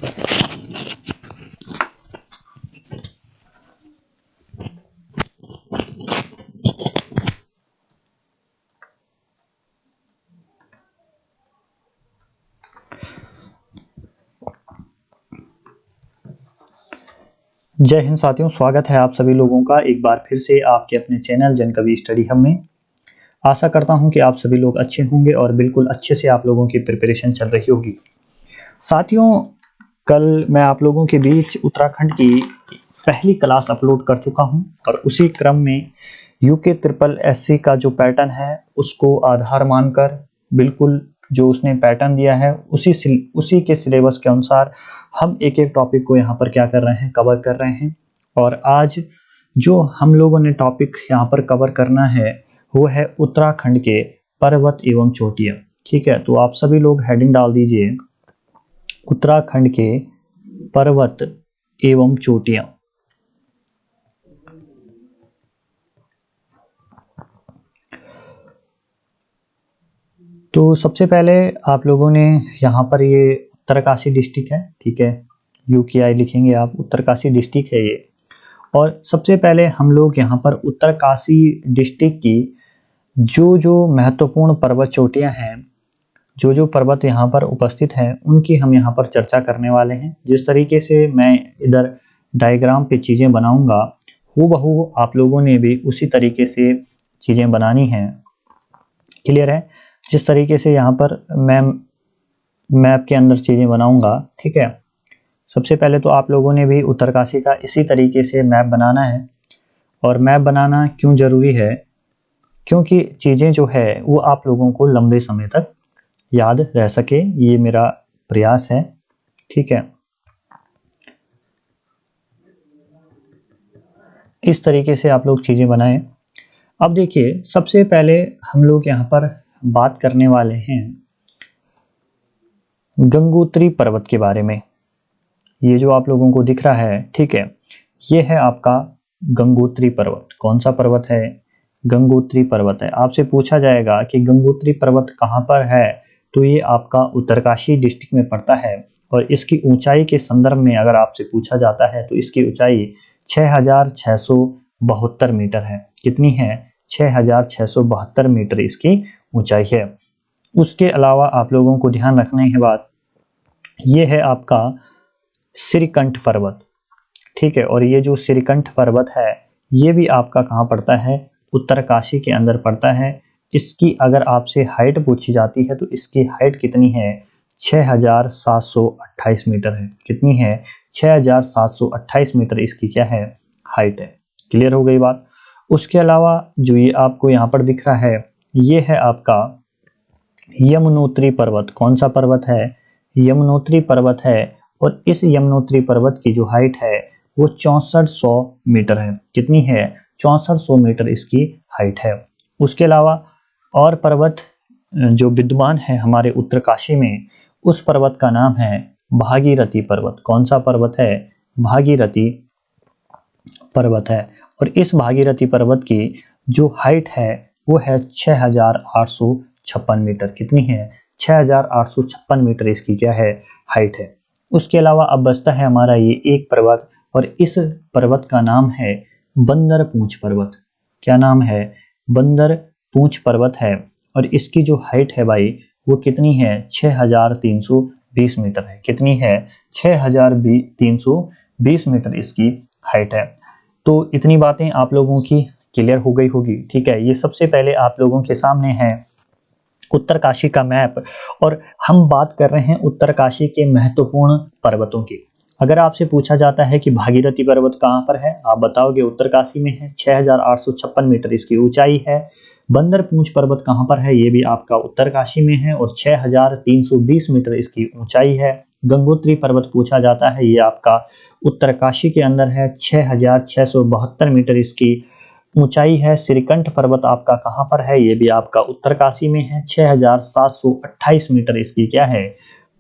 जय हिंद साथियों, स्वागत है आप सभी लोगों का एक बार फिर से आपके अपने चैनल जनकवि स्टडी हब में। आशा करता हूं कि आप सभी लोग अच्छे होंगे और बिल्कुल अच्छे से आप लोगों की प्रिपरेशन चल रही होगी। साथियों, कल मैं आप लोगों के बीच उत्तराखंड की पहली क्लास अपलोड कर चुका हूं और उसी क्रम में यूके ट्रिपल एससी का जो पैटर्न है उसको आधार मानकर बिल्कुल जो उसने पैटर्न दिया है उसी के सिलेबस के अनुसार हम एक एक टॉपिक को यहाँ पर क्या कर रहे हैं, कवर कर रहे हैं। और आज जो हम लोगों ने टॉपिक यहाँ पर कवर करना है वो है उत्तराखंड के पर्वत एवं चोटियां। ठीक है, तो आप सभी लोग हेडिंग डाल दीजिए उत्तराखंड के पर्वत एवं चोटियां। तो सबसे पहले आप लोगों ने यहाँ पर ये उत्तरकाशी डिस्ट्रिक्ट है, ठीक है, यूकेआई लिखेंगे आप, उत्तरकाशी डिस्ट्रिक्ट है ये। और सबसे पहले हम लोग यहाँ पर उत्तरकाशी डिस्ट्रिक्ट की जो महत्वपूर्ण पर्वत चोटियां हैं, जो पर्वत यहाँ पर उपस्थित हैं, उनकी हम यहाँ पर चर्चा करने वाले हैं। जिस तरीके से मैं इधर डायग्राम पे चीज़ें बनाऊंगा हूबहू आप लोगों ने भी उसी तरीके से चीज़ें बनानी हैं। क्लियर है? जिस तरीके से यहाँ पर मैं मैप के अंदर चीज़ें बनाऊंगा, ठीक है। सबसे पहले तो आप लोगों ने भी उत्तरकाशी का इसी तरीके से मैप बनाना है। और मैप बनाना क्यों ज़रूरी है? क्योंकि चीज़ें जो है वो आप लोगों को लंबे समय तक याद रह सके, ये मेरा प्रयास है, ठीक है। इस तरीके से आप लोग चीज़ें बनाएं। अब देखिए, सबसे पहले हम लोग यहाँ पर बात करने वाले हैं गंगोत्री पर्वत के बारे में। ये जो आप लोगों को दिख रहा है, ठीक है, ये है आपका गंगोत्री पर्वत। कौन सा पर्वत है? गंगोत्री पर्वत है। आपसे पूछा जाएगा कि गंगोत्री पर्वत कहाँ पर है, तो ये आपका उत्तरकाशी डिस्ट्रिक्ट में पड़ता है। और इसकी ऊंचाई के संदर्भ में अगर आपसे पूछा जाता है तो इसकी ऊंचाई 6672 मीटर है। कितनी है? 6672 मीटर इसकी ऊंचाई है। उसके अलावा आप लोगों को ध्यान रखने की बात, ये है आपका श्रीकंठ पर्वत, ठीक है। और ये जो श्रीकंठ पर्वत है ये भी आपका कहाँ पड़ता है? उत्तरकाशी के अंदर पड़ता है। इसकी अगर आपसे हाइट पूछी जाती है तो इसकी हाइट कितनी है? 6728 मीटर है। कितनी है? 6728 मीटर इसकी क्या है? हाइट है। क्लियर हो गई बात? उसके अलावा जो ये आपको यहाँ पर दिख रहा है ये है आपका यमुनोत्री पर्वत। कौन सा पर्वत है? यमुनोत्री पर्वत है। और इस यमुनोत्री पर्वत की जो हाइट है वो 6400 मीटर है। कितनी है? 6400 मीटर इसकी हाइट है। उसके अलावा और पर्वत जो विद्यमान है हमारे उत्तरकाशी में, उस पर्वत का नाम है भागीरथी पर्वत। कौन सा पर्वत है? भागीरथी पर्वत है। और इस भागीरथी पर्वत की जो हाइट है वो है 6856 मीटर। कितनी है? 6856 मीटर इसकी क्या है? हाइट है। उसके अलावा अब बचता है हमारा ये एक पर्वत, और इस पर्वत का नाम है बंदर पूंछ पर्वत। क्या नाम है? बंदर पूंछ पर्वत है। और इसकी जो हाइट है भाई वो कितनी है? 6320 मीटर है। कितनी है? 6320 मीटर इसकी हाइट है। तो इतनी बातें आप लोगों की क्लियर हो गई होगी, ठीक है। ये सबसे पहले आप लोगों के सामने है उत्तरकाशी का मैप, और हम बात कर रहे हैं उत्तरकाशी के महत्वपूर्ण पर्वतों की। अगर आपसे पूछा जाता है कि भागीरथी पर्वत कहाँ पर है, आप बताओगे उत्तरकाशी में है, 6856 मीटर इसकी ऊंचाई है। बंदर पूंछ पर्वत कहाँ पर है, ये भी आपका उत्तरकाशी में है और 6320 मीटर इसकी ऊंचाई है। गंगोत्री पर्वत पूछा जाता है, ये आपका उत्तरकाशी के अंदर है, 6672 मीटर इसकी ऊंचाई है। श्रीकंठ पर्वत आपका कहाँ पर है, ये भी आपका उत्तरकाशी में है, 6728 मीटर इसकी क्या है?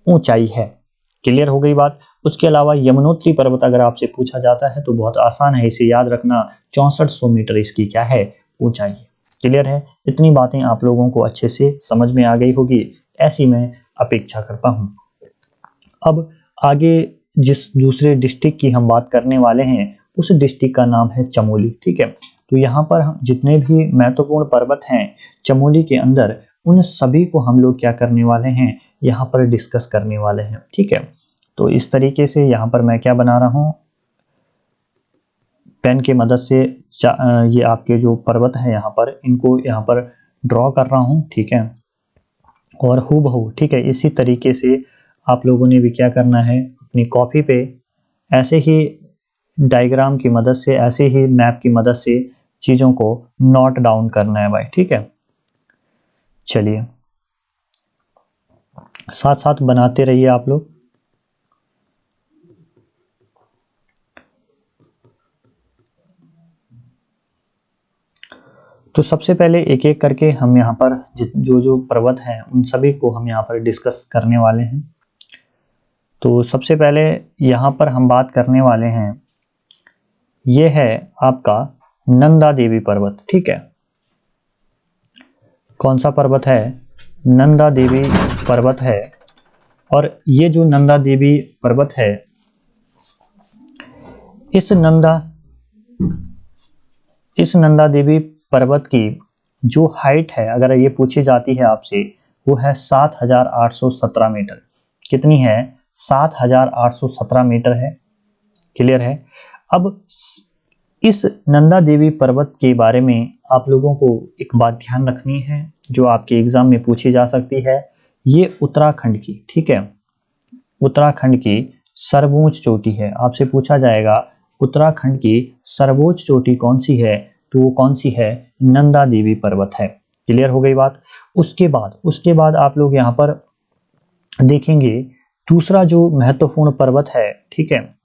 ऊंचाई है। क्लियर हो गई बात? उसके अलावा यमुनोत्री पर्वत अगर आपसे पूछा जाता है तो बहुत आसान है, इसे याद रखना, 6400 मीटर इसकी क्या है? ऊंचाई है। क्लियर है? इतनी बातें आप लोगों को अच्छे से समझ में आ गई होगी, ऐसी मैं अपेक्षा करता हूं। अब आगे जिस दूसरे डिस्ट्रिक्ट की हम बात करने वाले हैं उस डिस्ट्रिक्ट का नाम है चमोली, ठीक है। तो यहाँ पर हम जितने भी महत्वपूर्ण पर्वत हैं चमोली के अंदर, उन सभी को हम लोग क्या करने वाले हैं, यहाँ पर डिस्कस करने वाले हैं, ठीक है। तो इस तरीके से यहाँ पर मैं क्या बना रहा हूँ, पेन की मदद से ये आपके जो पर्वत है यहाँ पर, इनको यहाँ पर ड्रॉ कर रहा हूँ, ठीक है। और हूबहू, ठीक है, इसी तरीके से आप लोगों ने भी क्या करना है, अपनी कॉपी पे ऐसे ही डायग्राम की मदद से, ऐसे ही मैप की मदद से चीज़ों को नोट डाउन करना है भाई, ठीक है। चलिए साथ साथ बनाते रहिए आप लोग। तो सबसे पहले एक एक करके हम यहाँ पर जो जो पर्वत हैं उन सभी को हम यहाँ पर डिस्कस करने वाले हैं। तो सबसे पहले यहाँ पर हम बात करने वाले हैं, ये है आपका नंदा देवी पर्वत, ठीक है। कौन सा पर्वत है, नंदा देवी पर्वत है। और ये जो नंदा देवी पर्वत है, इस नंदा देवी पर्वत की जो हाइट है, अगर ये पूछी जाती है आपसे, वो है 7,817 मीटर। कितनी है, 7,817 मीटर है। क्लियर है। अब इस नंदा देवी पर्वत के बारे में आप लोगों को एक बात ध्यान रखनी है जो आपके एग्जाम में पूछी जा सकती है। ये उत्तराखंड की, ठीक है, उत्तराखंड की सर्वोच्च चोटी है। आपसे पूछा जाएगा उत्तराखंड की सर्वोच्च चोटी कौन सी है, तो वो कौन सी है, नंदा देवी पर्वत है। क्लियर हो गई बात। उसके बाद आप लोग यहाँ पर देखेंगे दूसरा जो महत्वपूर्ण पर्वत है, ठीक है,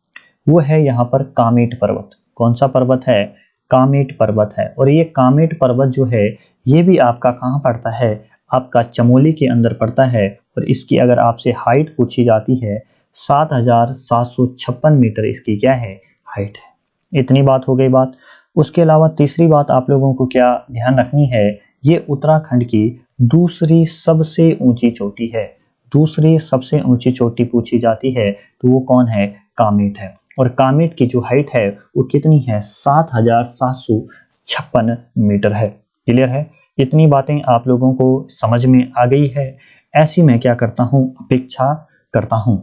वो है यहाँ पर कामेट पर्वत। कौन सा पर्वत है, कामेट पर्वत है। और ये कामेट पर्वत जो है ये भी आपका कहाँ पड़ता है, आपका चमोली के अंदर पड़ता है। और इसकी अगर आपसे हाइट पूछी जाती है, 7,756 मीटर इसकी क्या है, हाइट है। इतनी बात हो गई बात। उसके अलावा तीसरी बात आप लोगों को क्या ध्यान रखनी है, ये उत्तराखंड की दूसरी सबसे ऊंची चोटी है। दूसरी सबसे ऊंची चोटी पूछी जाती है तो वो कौन है, कामेट है। और कामेट की जो हाइट है वो कितनी है, 7,756 मीटर है। क्लियर है। इतनी बातें आप लोगों को समझ में आ गई है। ऐसी मैं क्या करता हूं, अपेक्षा करता हूं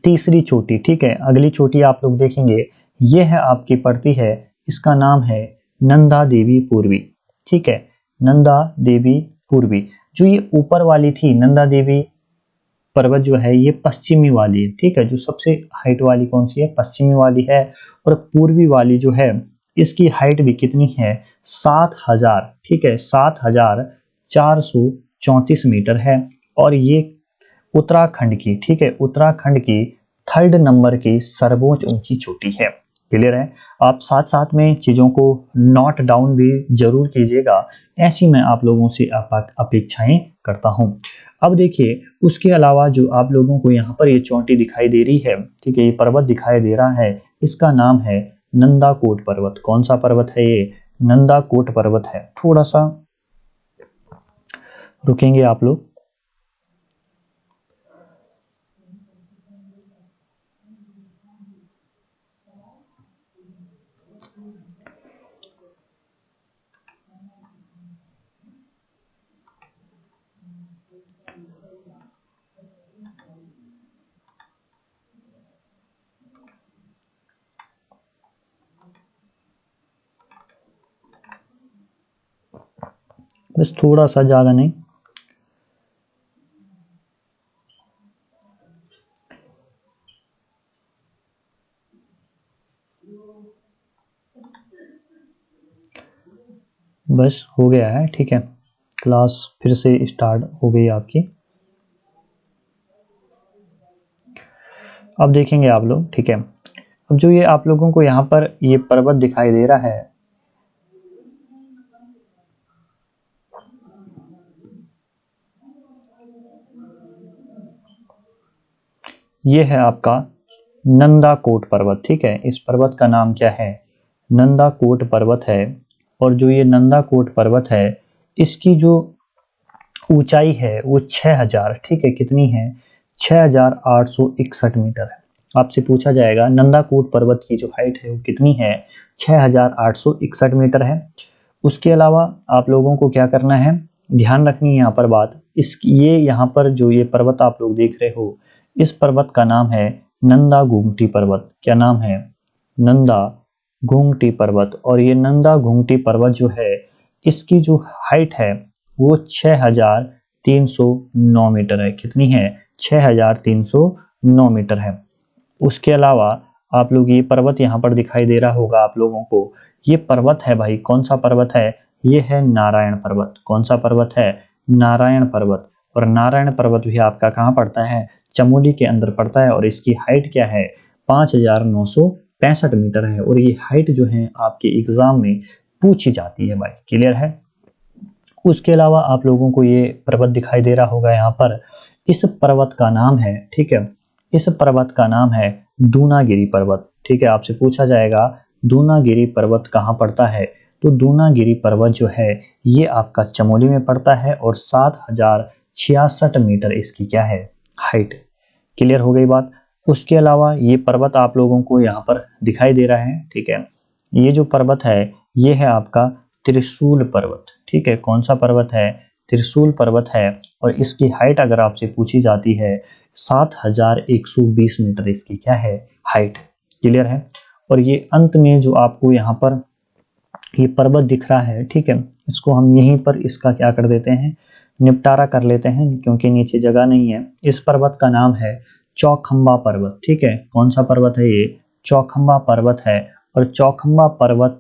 तीसरी चोटी, ठीक है। अगली चोटी आप लोग देखेंगे, ये है आपकी पड़ती है, इसका नाम है नंदा देवी पूर्वी, ठीक है, नंदा देवी पूर्वी। जो ये ऊपर वाली थी नंदा देवी पर्वत जो है ये पश्चिमी वाली है, ठीक है। जो सबसे हाइट वाली कौन सी है, पश्चिमी वाली है। और पूर्वी वाली जो है इसकी हाइट भी कितनी है, 7,000, ठीक है, 7,434 मीटर है। और ये उत्तराखंड की, ठीक है, उत्तराखंड की 3rd नंबर की सर्वोच्च ऊंची चोटी है। क्लियर है। आप साथ साथ में चीजों को नोट डाउन भी जरूर कीजिएगा, ऐसी मैं आप लोगों से अपेक्षाएं करता हूं। अब देखिए उसके अलावा जो आप लोगों को यहाँ पर ये चोटी दिखाई दे रही है, ठीक है, ये पर्वत दिखाई दे रहा है, इसका नाम है नंदाकोट पर्वत। कौन सा पर्वत है ये, नंदाकोट पर्वत है। थोड़ा सा रुकेंगे आप लोग। बस थोड़ा सा, ज्यादा नहीं। बस हो गया है, ठीक है। क्लास फिर से स्टार्ट हो गई आपकी। अब देखेंगे आप लोग, ठीक है। अब जो ये आप लोगों को यहाँ पर ये पर्वत दिखाई दे रहा है, ये है आपका नंदाकोट पर्वत, ठीक है। इस पर्वत का नाम क्या है, नंदाकोट पर्वत है। और जो ये नंदाकोट पर्वत है इसकी जो ऊंचाई है वो 6,000, ठीक है, कितनी है, 6861 मीटर है। आपसे पूछा जाएगा नंदाकोट पर्वत की जो हाइट है वो कितनी है, 6861 मीटर है। उसके अलावा आप लोगों को क्या करना है, ध्यान रखनी है यहाँ पर बात, इस ये यहाँ पर जो ये पर्वत आप लोग देख रहे हो, इस पर्वत का नाम है नंदा घुंगटी पर्वत। क्या नाम है, नंदा घुंगटी पर्वत। और ये नंदा घुंगटी पर्वत जो है, इसकी जो हाइट है वो 6309 मीटर है। कितनी है, 6309 मीटर है। उसके अलावा आप लोग ये पर्वत यहाँ पर दिखाई दे रहा होगा आप लोगों को, ये पर्वत है भाई, कौन सा पर्वत है, ये है नारायण पर्वत। कौन सा पर्वत है, नारायण पर्वत। और नारायण पर्वत भी आपका कहाँ पड़ता है, चमोली के अंदर पड़ता है। और इसकी हाइट क्या है, 5965 मीटर है। और ये हाइट जो है आपके एग्जाम में पूछी जाती है भाई। क्लियर है। उसके अलावा आप लोगों को ये पर्वत दिखाई दे रहा होगा यहाँ पर, इस पर्वत का नाम है, ठीक है, इस पर्वत का नाम है दूनागिरी पर्वत। ठीक है, आपसे पूछा जाएगा दूनागिरी पर्वत कहाँ पड़ता है, तो दूनागिरी पर्वत जो है ये आपका चमोली में पड़ता है और 7066 मीटर इसकी क्या है, हाइट। क्लियर हो गई बात। उसके अलावा ये पर्वत आप लोगों को यहाँ पर दिखाई दे रहा है, ठीक है, ये जो पर्वत है ये है आपका त्रिशूल पर्वत। ठीक है, कौन सा पर्वत है, त्रिशूल पर्वत है। और इसकी हाइट अगर आपसे पूछी जाती है 7120 मीटर इसकी क्या है, हाइट। क्लियर है। और ये अंत में जो आपको यहाँ पर ये पर्वत दिख रहा है, ठीक है, इसको हम यहीं पर इसका क्या कर देते हैं, निपटारा कर लेते हैं, क्योंकि नीचे जगह नहीं है। इस पर्वत का नाम है चौखंबा पर्वत। ठीक है, कौन सा पर्वत है ये, चौखंबा पर्वत है। और चौखंबा पर्वत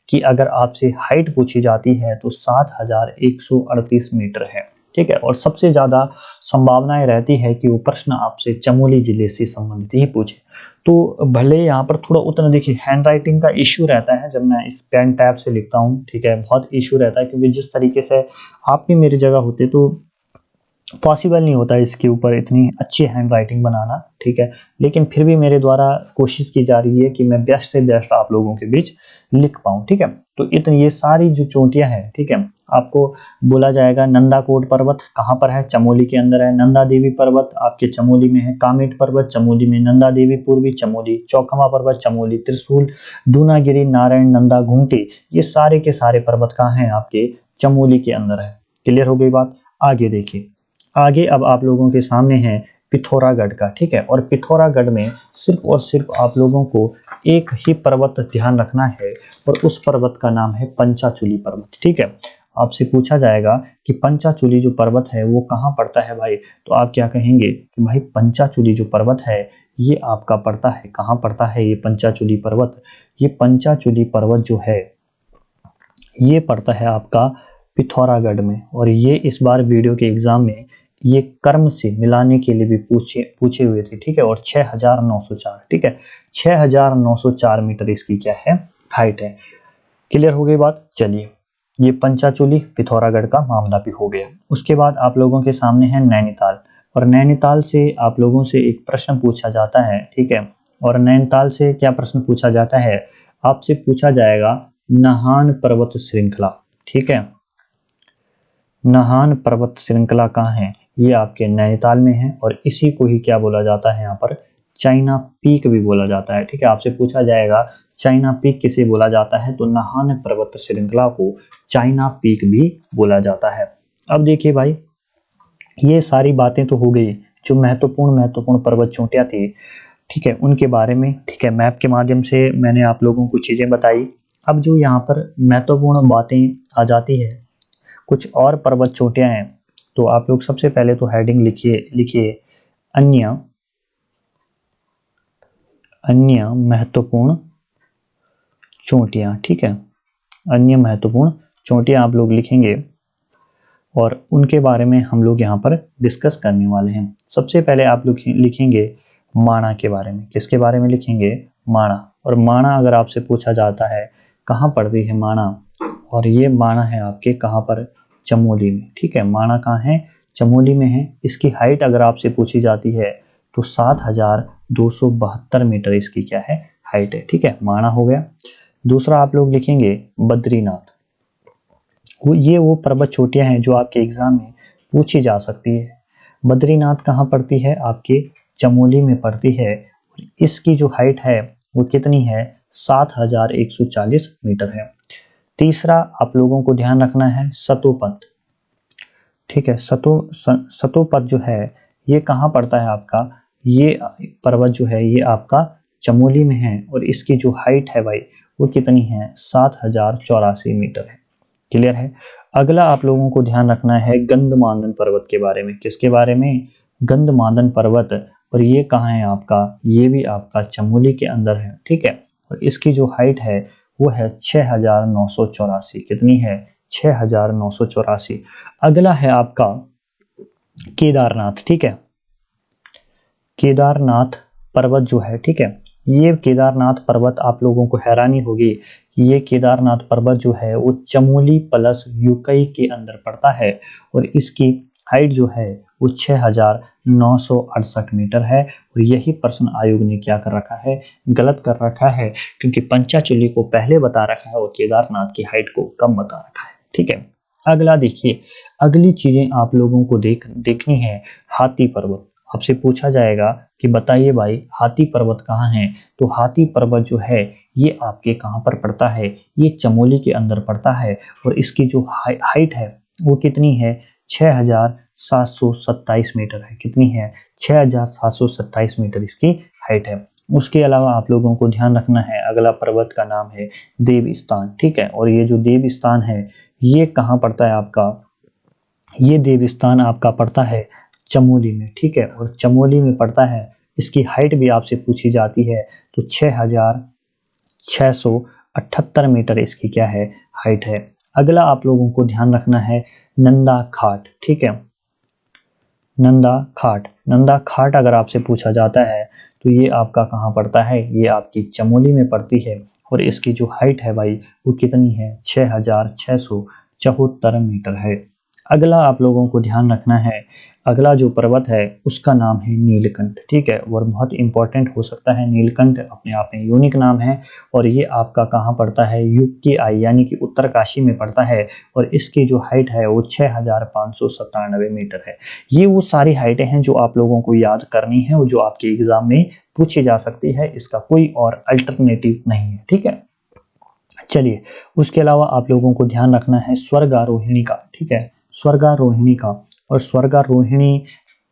की अगर आपसे हाइट पूछी जाती है तो 7138 मीटर है। ठीक है, और सबसे ज्यादा संभावनाएं रहती है कि वो प्रश्न आपसे चमोली जिले से संबंधित ही पूछे। तो भले यहाँ पर थोड़ा उतना देखिए हैंड राइटिंग का इश्यू रहता है जब मैं इस पेन टैब से लिखता हूँ, ठीक है, बहुत इश्यू रहता है, क्योंकि जिस तरीके से आप भी मेरी जगह होते तो पॉसिबल नहीं होता इसके ऊपर इतनी अच्छी हैंड राइटिंग बनाना। ठीक है, लेकिन फिर भी मेरे द्वारा कोशिश की जा रही है कि मैं बेस्ट से बेस्ट आप लोगों के बीच लिख पाऊँ। ठीक है, तो इतनी ये सारी जो चोटियां हैं, ठीक है, आपको बोला जाएगा नंदाकोट पर्वत कहाँ पर है, चमोली के अंदर है। नंदा देवी पर्वत आपके चमोली में है। कामेट पर्वत चमोली में। नंदा देवी पूर्वी चमोली। चौखमा पर्वत चमोली। त्रिशूल, दूनागिरी, नारायण, नंदा, घुंगटी, ये सारे के सारे पर्वत कहाँ हैं, आपके चमोली के अंदर है। क्लियर हो गई बात। आगे देखिए, आगे अब आप लोगों के सामने है पिथौरागढ़ का। ठीक है, और पिथौरागढ़ में सिर्फ और सिर्फ आप लोगों को एक ही पर्वत ध्यान रखना है, और उस पर्वत का नाम है पंचाचूली पर्वत। ठीक है, आपसे पूछा जाएगा कि पंचाचूली जो पर्वत है वो कहाँ पड़ता है भाई, तो आप क्या कहेंगे कि भाई पंचाचूली जो पर्वत है ये आपका पड़ता है, कहाँ पड़ता है ये पंचाचूली पर्वत, ये पंचाचूली पर्वत जो है ये पड़ता है आपका पिथौरागढ़ में। और ये इस बार वीडियो के एग्जाम में ये कर्म से मिलाने के लिए भी पूछे हुए थे। ठीक है, और 6904, ठीक है, 6904 मीटर इसकी क्या है, हाइट है। क्लियर हो गई बात। चलिए, ये पंचाचूली पिथौरागढ़ का मामला भी हो गया। उसके बाद आप लोगों के सामने है नैनीताल, और नैनीताल से आप लोगों से एक प्रश्न पूछा जाता है। ठीक है, और नैनीताल से क्या प्रश्न पूछा जाता है, आपसे पूछा जाएगा नाहन पर्वत श्रृंखला। ठीक है, नाहन पर्वत श्रृंखला कहाँ है, ये आपके नैनीताल में है। और इसी को ही क्या बोला जाता है यहाँ पर, चाइना पीक भी बोला जाता है। ठीक है, आपसे पूछा जाएगा चाइना पीक किसे बोला जाता है, तो नाहन पर्वत श्रृंखला को चाइना पीक भी बोला जाता है। अब देखिए भाई, ये सारी बातें तो हो गई जो महत्वपूर्ण पर्वत चोटियां थी, ठीक है, उनके बारे में। ठीक है, मैप के माध्यम से मैंने आप लोगों को चीजें बताई। अब जो यहाँ पर महत्वपूर्ण बातें आ जाती है, कुछ और पर्वत चोटियां हैं, तो आप लोग सबसे पहले तो हेडिंग लिखिए अन्य महत्वपूर्ण चोटियां। ठीक है, अन्य महत्वपूर्ण चोटियां आप लोग लिखेंगे, और उनके बारे में हम लोग यहाँ पर डिस्कस करने वाले हैं। सबसे पहले आप लोग लिखेंगे माणा के बारे में। किसके बारे में लिखेंगे, माणा। और माणा अगर आपसे पूछा जाता है कहाँ पड़ती है माणा, और ये माणा है आपके कहाँ पर, चमोली में। ठीक है, माणा कहाँ है, चमोली में है। इसकी हाइट अगर आपसे पूछी जाती है तो 7272 मीटर इसकी क्या है, हाइट है। ठीक है, माणा हो गया। दूसरा आप लोग लिखेंगे बद्रीनाथ। वो पर्वत चोटियां हैं जो आपके एग्जाम में पूछी जा सकती है। बद्रीनाथ कहाँ पड़ती है? आपके चमोली में पड़ती है। इसकी जो हाइट है वो कितनी है? 7140 मीटर है। तीसरा आप लोगों को ध्यान रखना है सतोपत। ठीक है, सतोपत जो है ये कहाँ पड़ता है आपका? ये पर्वत जो है ये आपका चमोली में है और इसकी जो हाइट है भाई वो कितनी है? 7084 मीटर है। क्लियर है। अगला आप लोगों को ध्यान रखना है गंधमादन पर्वत के बारे में। किसके बारे में? गंधमादन पर्वत। और ये कहाँ है आपका? ये भी आपका चमोली के अंदर है। ठीक है, और इसकी जो हाइट है वो है 6984। कितनी है? 6984। अगला है आपका केदारनाथ। ठीक है, केदारनाथ पर्वत जो है, ठीक है, ये केदारनाथ पर्वत आप लोगों को हैरानी होगी कि ये केदारनाथ पर्वत जो है वो चमोली प्लस यूकई के अंदर पड़ता है और इसकी हाइट जो है वो 6968 मीटर है। और यही प्रश्न आयोग ने क्या कर रखा है? गलत कर रखा है, क्योंकि पंचाचली को पहले बता रखा है और केदारनाथ की हाइट को कम बता रखा है। ठीक है, अगला देखिए, अगली चीजें आप लोगों को देखनी है हाथी पर्वत। आपसे पूछा जाएगा कि बताइए भाई हाथी पर्वत कहाँ है? तो हाथी पर्वत जो है ये आपके कहाँ पर पड़ता है? ये चमोली के अंदर पड़ता है और इसकी जो हाइट है वो कितनी है? 6727 मीटर है। कितनी है? 6727 मीटर इसकी हाइट है। उसके अलावा आप लोगों को ध्यान रखना है अगला पर्वत का नाम है देवस्थान। ठीक है, और ये जो देवस्थान है ये कहाँ पड़ता है आपका? ये देवस्थान आपका पड़ता है चमोली में। ठीक है, और चमोली में पड़ता है। इसकी हाइट भी आपसे पूछी जाती है तो 6678 मीटर इसकी क्या है? हाइट है। अगला आप लोगों को ध्यान रखना है नंदा घाट। ठीक है, नंदा घाट अगर आपसे पूछा जाता है तो ये आपका कहाँ पड़ता है? ये आपकी चमोली में पड़ती है और इसकी जो हाइट है भाई वो कितनी है? 6674 मीटर है। अगला आप लोगों को ध्यान रखना है अगला जो पर्वत है उसका नाम है नीलकंठ। ठीक है, और बहुत इंपॉर्टेंट हो सकता है। नीलकंठ अपने आप में यूनिक नाम है और ये आपका कहाँ पड़ता है? यूकेआई यानी कि उत्तरकाशी में पड़ता है और इसकी जो हाइट है वो 6597 मीटर है। ये वो सारी हाइटें हैं जो आप लोगों को याद करनी है और जो आपके एग्जाम में पूछी जा सकती है। इसका कोई और अल्टरनेटिव नहीं है। ठीक है, चलिए, उसके अलावा आप लोगों को ध्यान रखना है स्वर्गारोहिणी का। ठीक है, स्वर्गारोहिणी का, और स्वर्गारोहिणी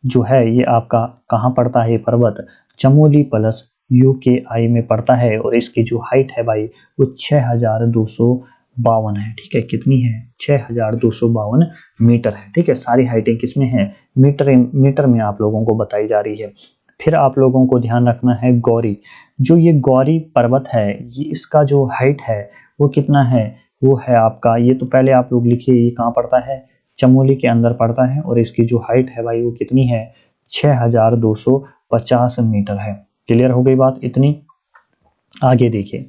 जो है ये आपका कहाँ पड़ता है? ये पर्वत चमोली प्लस यूकेआई में पड़ता है और इसकी जो हाइट है भाई वो 6252 है। ठीक है, कितनी है? 6252 मीटर है। ठीक है, सारी हाइटें किसमें है? मीटर में आप लोगों को बताई जा रही है। फिर आप लोगों को ध्यान रखना है गौरी। जो ये गौरी पर्वत है ये इसका जो हाइट है वो कितना है? वो है आपका, ये तो पहले आप लोग लिखिए, ये कहाँ पड़ता है? चमोली के अंदर पड़ता है और इसकी जो हाइट है भाई वो कितनी है? 6250 मीटर है। क्लियर हो गई बात इतनी? आगे देखिए,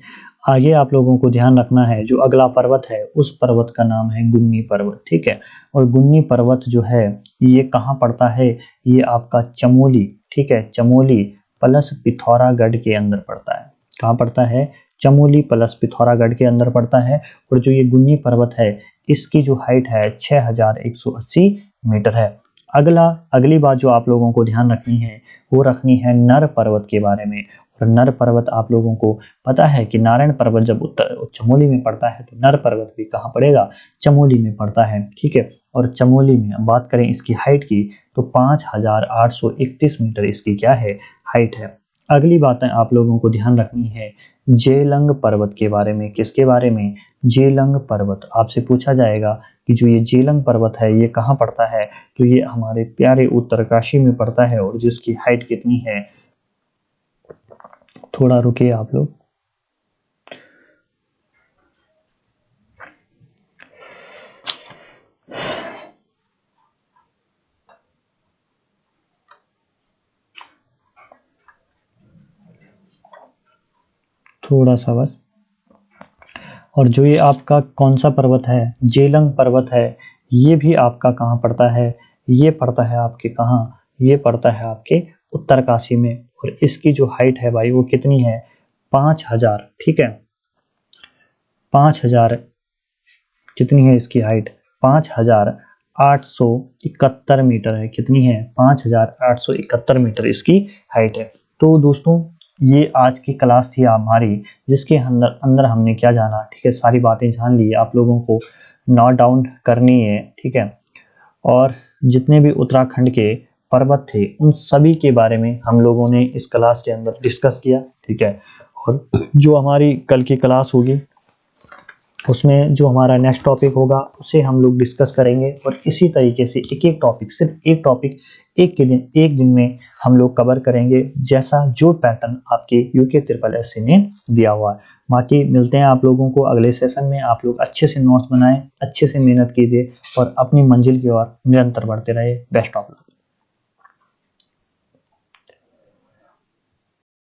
आगे आप लोगों को ध्यान रखना है जो अगला पर्वत है उस पर्वत का नाम है गुन्नी पर्वत। ठीक है, और गुन्नी पर्वत जो है ये कहाँ पड़ता है? ये आपका चमोली, ठीक है, चमोली प्लस पिथौरागढ़ के अंदर पड़ता है। कहाँ पड़ता है? चमोली प्लस पिथौरागढ़ के अंदर पड़ता है। और जो ये गुन्नी पर्वत है इसकी जो हाइट है 6180 मीटर है। अगली बात जो आप लोगों को ध्यान रखनी है वो रखनी है नर पर्वत के बारे में। और नर पर्वत आप लोगों को पता है कि नारायण पर्वत जब उत्तर चमोली में पड़ता है तो नर पर्वत भी कहाँ पड़ेगा? चमोली में पड़ता है। ठीक है, और चमोली में बात करें इसकी हाइट की तो 5831 मीटर इसकी क्या है? हाइट है। अगली बातें आप लोगों को ध्यान रखनी है जेलंग पर्वत के बारे में। किसके बारे में? जेलंग पर्वत। आपसे पूछा जाएगा कि जो ये जेलंग पर्वत है ये कहाँ पड़ता है? तो ये हमारे प्यारे उत्तरकाशी में पड़ता है और जिसकी हाइट कितनी है? थोड़ा रुकिए आप लोग। थोड़ा सा बस। और जो ये आपका कौन सा पर्वत है? जेलंग पर्वत है। ये भी आपका कहाँ पड़ता है? ये पड़ता है आपके कहाँ? ये पड़ता है आपके उत्तरकाशी में। और इसकी जो हाइट है भाई वो कितनी है? 5000। ठीक है, 5000 कितनी है इसकी हाइट? 5800 5871 मीटर है। कितनी है? 5871 मीटर इसकी हाइट है। तो दोस्तों ये आज की क्लास थी हमारी, जिसके अंदर अंदर हमने क्या जाना, ठीक है, सारी बातें जान ली, आप लोगों को नोट डाउन करनी है, ठीक है। और जितने भी उत्तराखंड के पर्वत थे उन सभी के बारे में हम लोगों ने इस क्लास के अंदर डिस्कस किया, ठीक है। और जो हमारी कल की क्लास होगी उसमें जो हमारा नेक्स्ट टॉपिक होगा उसे हम लोग डिस्कस करेंगे, और इसी तरीके से एक एक टॉपिक, सिर्फ एक टॉपिक एक दिन में हम लोग कवर करेंगे, जैसा जो पैटर्न आपके यूके ट्रिपल एस ने दिया हुआ है। बाकी मिलते हैं आप लोगों को अगले सेशन में। आप लोग अच्छे से नोट्स बनाएं, अच्छे से मेहनत कीजिए और अपनी मंजिल की ओर निरंतर बढ़ते रहे। Best of luck.